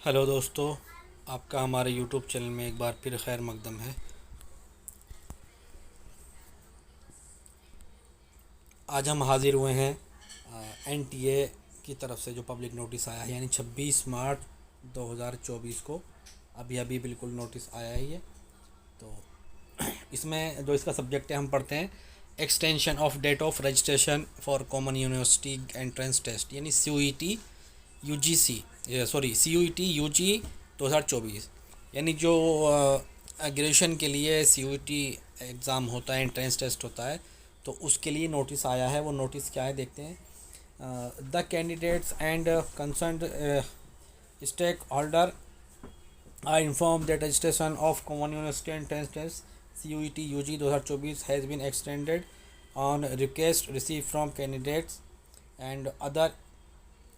Hello दोस्तों, आपका हमारे यूट्यूब चैनल में एक बार फिर खैर मकदम है। आज हम हाज़िर हुए हैं एनटीए की तरफ से जो पब्लिक नोटिस आया है, यानी 26 मार्च 2024 को अभी अभी बिल्कुल नोटिस आया है ये। तो इसमें जो इसका सब्जेक्ट है हम पढ़ते हैं, extension of date of registration for common university entrance test, यानी CUET UGC sorry CUET UG 2024, यानी जो ग्रेजुएशन के लिए CUET एग्ज़ाम होता है, एंट्रेंस टेस्ट होता है, तो उसके लिए नोटिस आया है। वो नोटिस क्या है देखते हैं। The candidates and concerned stake holder are inform that registration of common university entrance test CUET UG 2024 has been extended on request receive from candidates and other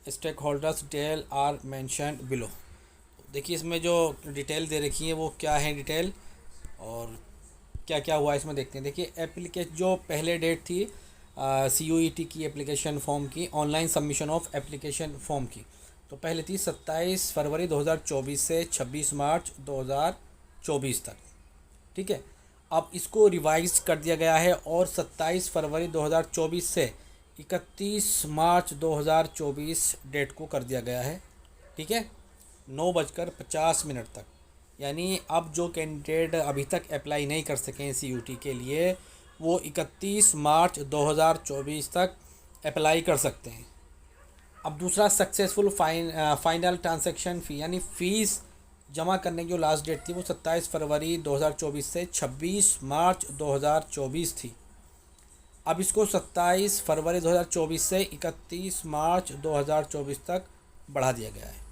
stake holders detail are mentioned below. देखिए इसमें जो detail दे रखी है वो क्या है detail, और क्या क्या हुआ इसमें देखते हैं। देखिए एप्लीकेशन जो पहले डेट थी CUET की एप्लीकेशन फॉर्म की, online submission of application form की, तो पहले थी 27 फरवरी 2024 से 26 मार्च 2024 तक। ठीक है, अब इसको रिवाइज कर दिया गया है और 27 फरवरी 2024 से 31 मार्च 2024 डेट को कर दिया गया है। ठीक है, 9:50 तक। यानी अब जो कैंडिडेट अभी तक अप्लाई नहीं कर सके हैं CUET के लिए, वो 31 मार्च 2024 तक अप्लाई कर सकते हैं। अब दूसरा, सक्सेसफुल फाइनल ट्रांजैक्शन फ़ी, यानी फ़ीस जमा करने की जो लास्ट डेट थी वो 27 फरवरी 2024 से 26 मार्च 2024 थी। अब इसको 27 फरवरी 2024 से 31 मार्च 2024 तक बढ़ा दिया गया है।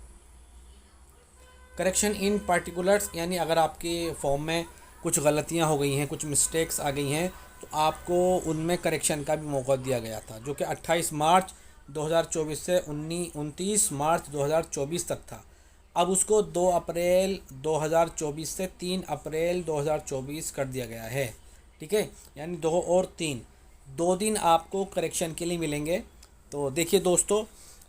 करेक्शन इन पार्टिकुलर्स, यानी अगर आपके फॉर्म में कुछ गलतियां हो गई हैं, कुछ मिस्टेक्स आ गई हैं, तो आपको उनमें करेक्शन का भी मौका दिया गया था, जो कि 28 मार्च 2024 से 29 मार्च 2024 तक था। अब उसको 2 अप्रैल 2024 से 3 अप्रैल 2024 कर दिया गया है। ठीक है, यानी 2 और 3 2 दिन आपको करेक्शन के लिए मिलेंगे। तो देखिए दोस्तों,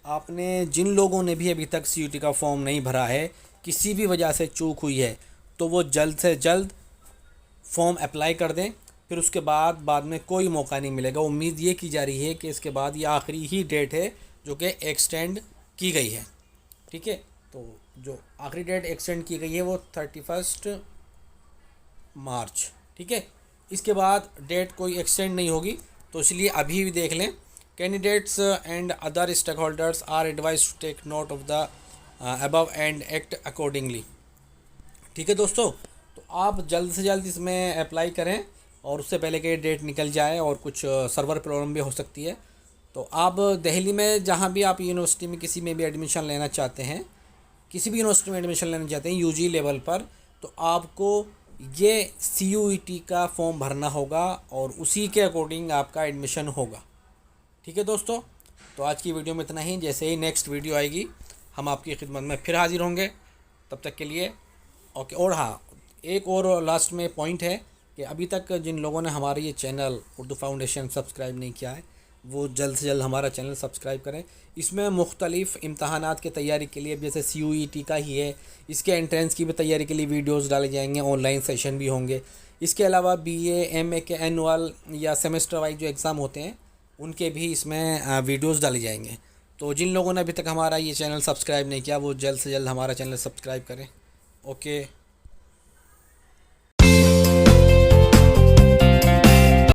आपने जिन लोगों ने भी अभी तक CUET का फॉर्म नहीं भरा है, किसी भी वजह से चूक हुई है, तो वो जल्द से जल्द फॉर्म अप्लाई कर दें। फिर उसके बाद में कोई मौका नहीं मिलेगा। उम्मीद ये की जा रही है कि इसके बाद ये आखिरी ही डेट है जो कि एक्सटेंड की गई है। ठीक है, तो जो आखिरी डेट एक्सटेंड की गई है वो 31 मार्च। ठीक है, इसके बाद डेट कोई एक्सटेंड नहीं होगी, तो इसलिए अभी भी देख लें। Candidates and other stake holders are advise to take note of the above and act accordingly. ठीक है दोस्तों, तो आप जल्द से जल्द इसमें अप्लाई करें, और उससे पहले कि डेट निकल जाए, और कुछ सर्वर प्रॉब्लम भी हो सकती है। तो आप दिल्ली में जहाँ भी आप यूनिवर्सिटी में किसी में भी एडमिशन लेना चाहते हैं, किसी भी यूनिवर्सिटी में एडमिशन लेना चाहते हैं UG लेवल पर, तो आपको ये CUET का फॉर्म भरना होगा और उसी के अकॉर्डिंग आपका एडमिशन होगा। ठीक है दोस्तों, तो आज की वीडियो में इतना ही। जैसे ही नेक्स्ट वीडियो आएगी हम आपकी खिदमत में फिर हाजिर होंगे। तब तक के लिए ओके। और हाँ, एक और लास्ट में पॉइंट है कि अभी तक जिन लोगों ने हमारा ये चैनल उर्दू फाउंडेशन सब्सक्राइब नहीं किया है, वो जल्द से जल्द हमारा चैनल सब्सक्राइब करें। इसमें मुख्तलिफ़ इम्तहानात की तैयारी के लिए, जैसे CUET का ही है, इसके एंट्रेंस की भी तैयारी के लिए वीडियोस डाले जाएंगे, ऑनलाइन सेशन भी होंगे। इसके अलावा BA MA के एनुअल या सेमेस्टर वाइज जो एग्ज़ाम होते हैं, उनके भी इसमें वीडियोस डाले जाएंगे। तो जिन लोगों ने अभी तक हमारा ये चैनल सब्सक्राइब नहीं किया, वो जल्द से जल्द हमारा चैनल सब्सक्राइब करें। ओके।